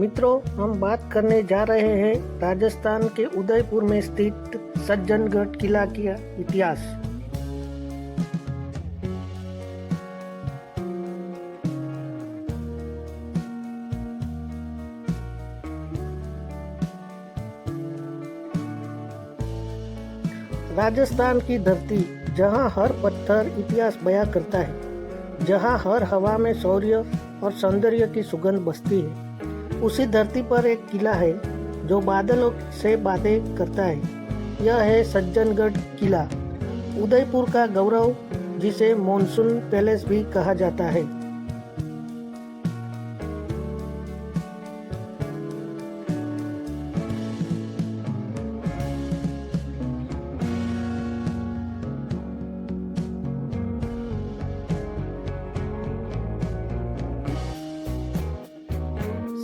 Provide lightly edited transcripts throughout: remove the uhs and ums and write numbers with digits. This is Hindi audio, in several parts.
मित्रों, हम बात करने जा रहे हैं राजस्थान के उदयपुर में स्थित सज्जनगढ़ किला का इतिहास। राजस्थान की धरती, जहां हर पत्थर इतिहास बयां करता है, जहां हर हवा में शौर्य और सौंदर्य की सुगंध बसती है, उसी धरती पर एक किला है जो बादलों से बातें करता है। यह है सज्जनगढ़ किला, उदयपुर का गौरव, जिसे मॉनसून पैलेस भी कहा जाता है।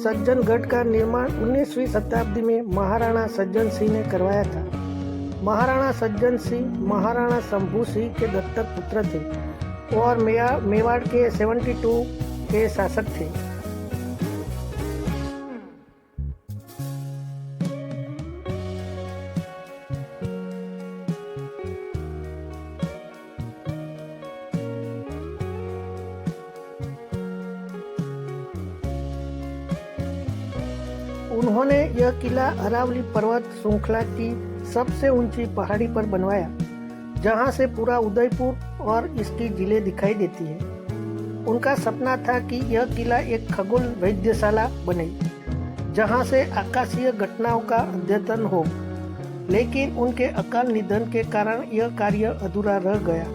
सज्जनगढ़ का निर्माण 19वीं शताब्दी में महाराणा सज्जन सिंह ने करवाया था। महाराणा सज्जन सिंह महाराणा शंभू सिंह के दत्तक पुत्र थे और मेवाड़ के 72 के शासक थे। उन्होंने यह किला अरावली पर्वत श्रृंखला की सबसे ऊंची पहाड़ी पर बनवाया, जहां से पूरा उदयपुर और इसकी झीलें दिखाई देती है। उनका सपना था कि यह किला एक खगोल वेधशाला बने, जहां से आकाशीय घटनाओं का अध्ययन हो, लेकिन उनके अकाल निधन के कारण यह कार्य अधूरा रह गया।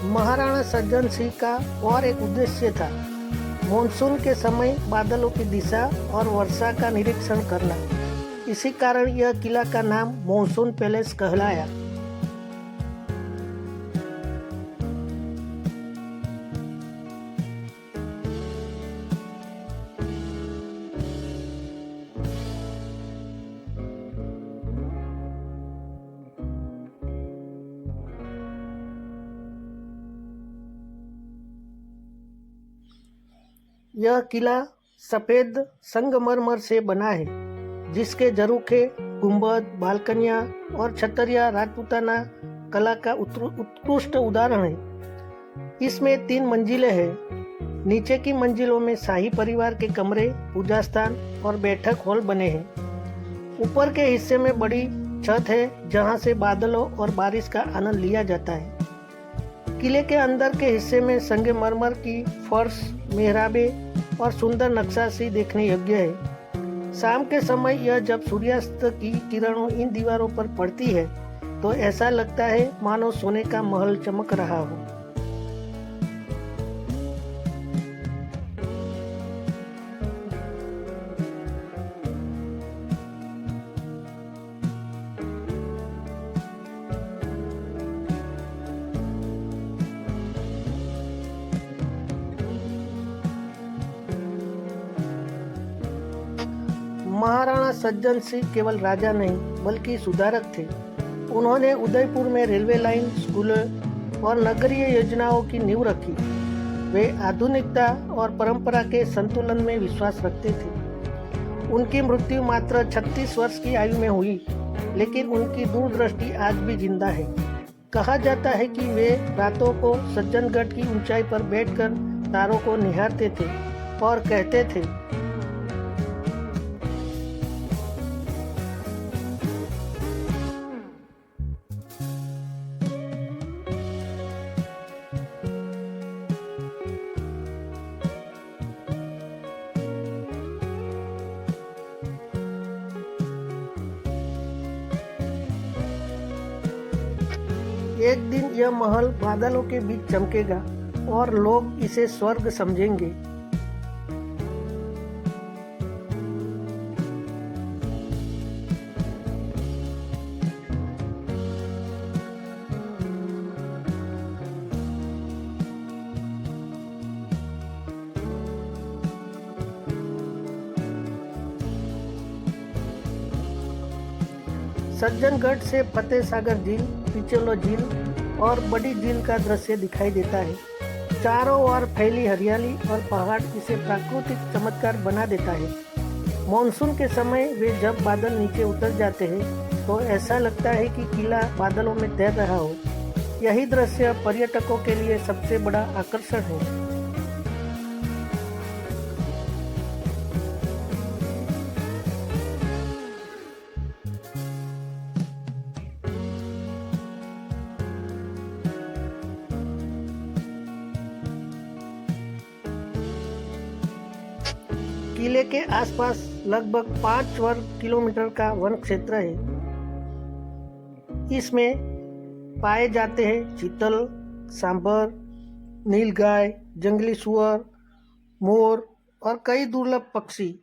महाराणा सज्जन सिंह का और एक उद्देश्य था, मॉनसून के समय बादलों की दिशा और वर्षा का निरीक्षण करना। इसी कारण यह किला का नाम मॉनसून पैलेस कहलाया। यह किला सफेद संगमरमर से बना है, जिसके झरोखे, गुंबद, बालकनियां और छतरियां राजपूताना कला का उत्कृष्ट उदाहरण है। इसमें 3 मंजिलें हैं। नीचे की मंजिलों में शाही परिवार के कमरे, पूजा स्थान और बैठक हॉल बने हैं। ऊपर के हिस्से में बड़ी छत है, जहां से बादलों और बारिश का आनंद लिया जाता है। किले के अंदर के हिस्से में संगमरमर की फर्श, मेहराबें और सुंदर नक्काशी देखने योग्य है। शाम के समय यह जब सूर्यास्त की किरणों इन दीवारों पर पड़ती है, तो ऐसा लगता है मानो सोने का महल चमक रहा हो। महाराणा सज्जन सिंह केवल राजा नहीं, बल्कि सुधारक थे। उन्होंने उदयपुर में रेलवे लाइन, स्कूलों और नगरीय योजनाओं की नींव रखी। वे आधुनिकता और परंपरा के संतुलन में विश्वास रखते थे। उनकी मृत्यु मात्र 36 वर्ष की आयु में हुई, लेकिन उनकी दूरदृष्टि आज भी जिंदा है। कहा जाता है कि वे रातों को सज्जनगढ़ की ऊंचाई पर बैठकर तारों को निहारते थे और कहते थे, एक दिन यह महल बादलों के बीच चमकेगा और लोग इसे स्वर्ग समझेंगे। सज्जनगढ़ से फतेह सागर झील, पिचोला झील और बड़ी झील का दृश्य दिखाई देता है। चारों ओर फैली हरियाली और पहाड़ इसे प्राकृतिक चमत्कार बना देता है। मॉनसून के समय वे जब बादल नीचे उतर जाते हैं तो ऐसा लगता है कि किला बादलों में तैर रहा हो। यही दृश्य पर्यटकों के लिए सबसे बड़ा आकर्षण है। किले के आसपास लगभग 5 वर्ग किलोमीटर का वन क्षेत्र है। इसमें पाए जाते हैं चीतल, सांभर, नीलगाय, जंगली सुअर, मोर और कई दुर्लभ पक्षी।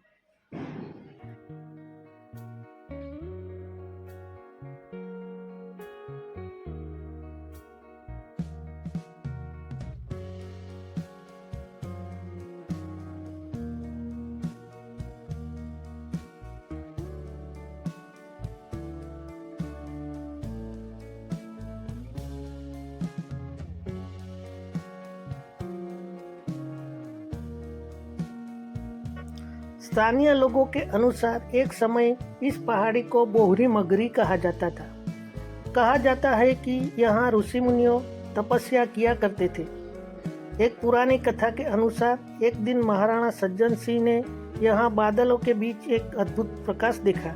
स्थानीय लोगों के अनुसार एक समय इस पहाड़ी को बोहरी मगरी कहा जाता था। कहा जाता है कि यहाँ ऋषि मुनियों तपस्या किया करते थे। एक पुरानी कथा के अनुसार एक दिन महाराणा सज्जन सिंह ने यहाँ बादलों के बीच एक अद्भुत प्रकाश देखा।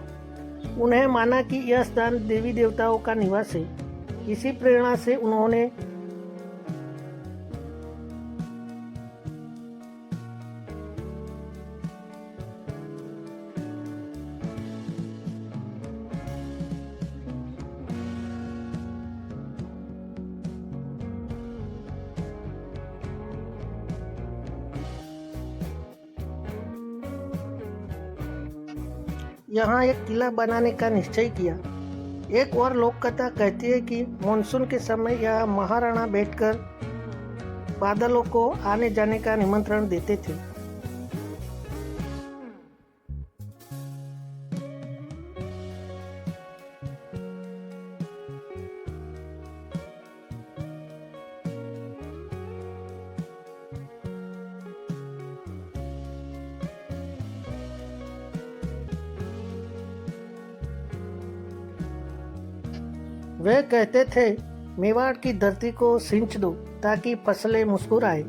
उन्हें माना कि यह स्थान देवी देवताओं का निवास है। इसी प्रेरणा से उन्होंने यहाँ एक किला बनाने का निश्चय किया। एक और लोक कथा कहती है कि मानसून के समय यह महाराणा बैठकर बादलों को आने जाने का निमंत्रण देते थे। वे कहते थे, मेवाड़ की धरती को सींच दो ताकि फसलें मुस्कुराए।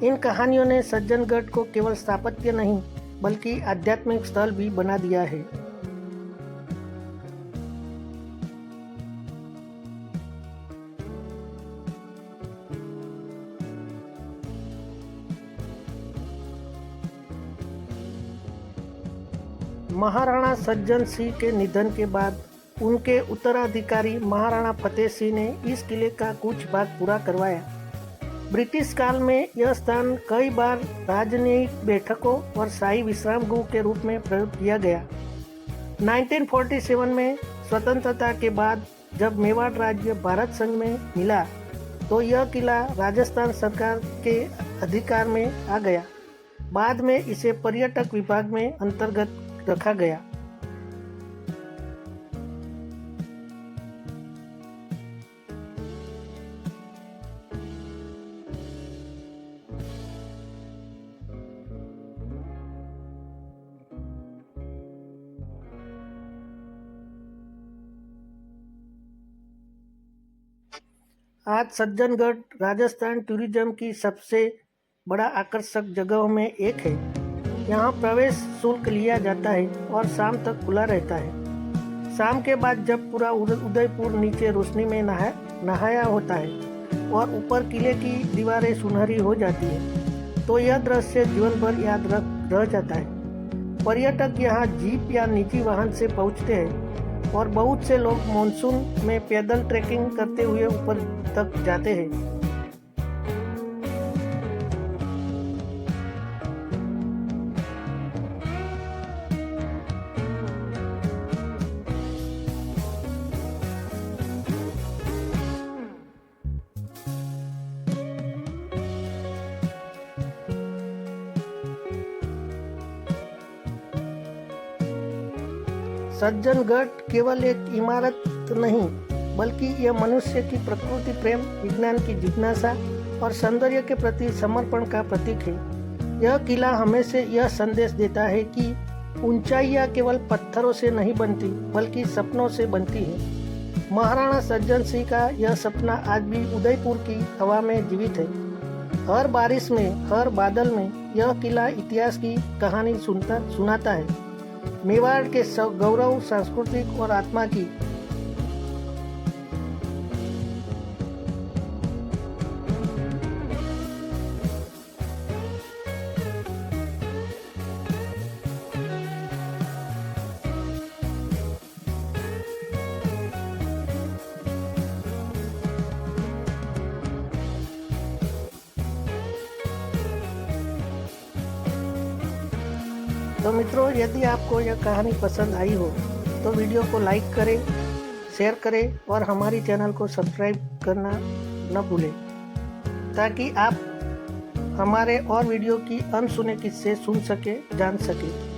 इन कहानियों ने सज्जनगढ़ को केवल स्थापत्य नहीं बल्कि आध्यात्मिक स्थल भी बना दिया है। महाराणा सज्जन सिंह के निधन के बाद उनके उत्तराधिकारी महाराणा फतेह सिंह ने इस किले का कुछ भाग पूरा करवाया। ब्रिटिश काल में यह स्थान कई बार राजनयिक बैठकों और शाही विश्राम गृह के रूप में प्रयोग किया गया। 1947 में स्वतंत्रता के बाद जब मेवाड़ राज्य भारत संघ में मिला तो यह किला राजस्थान सरकार के अधिकार में आ गया। बाद में इसे पर्यटक विभाग में अंतर्गत रखा गया। आज सज्जनगढ़ राजस्थान टूरिज्म की सबसे बड़ा आकर्षक जगहों में एक है। यहाँ प्रवेश शुल्क लिया जाता है और शाम तक खुला रहता है। शाम के बाद जब पूरा उदयपुर नीचे रोशनी में नहाया होता है और ऊपर किले की दीवारें सुनहरी हो जाती है तो यह दृश्य जीवन भर याद रह जाता है। पर्यटक यहाँ जीप या निजी वाहन से पहुँचते हैं और बहुत से लोग मानसून में पैदल ट्रैकिंग करते हुए ऊपर तक जाते हैं। सज्जनगढ़ केवल एक इमारत नहीं, बल्कि यह मनुष्य की प्रकृति प्रेम, विज्ञान की जिज्ञासा और सौंदर्य के प्रति समर्पण का प्रतीक है। यह किला हमें से यह संदेश देता है कि ऊंचाइयां केवल पत्थरों से नहीं बनती, बल्कि सपनों से बनती है। महाराणा सज्जन सिंह का यह सपना आज भी उदयपुर की हवा में जीवित है। हर बारिश में, हर बादल में यह किला इतिहास की कहानी सुनाता है, मेवाड़ के गौरव, सांस्कृतिक और आत्मा की। तो मित्रों, यदि आपको यह कहानी पसंद आई हो तो वीडियो को लाइक करें, शेयर करें और हमारी चैनल को सब्सक्राइब करना न भूलें, ताकि आप हमारे और वीडियो की अनसुने किस्से सुन सके, जान सके।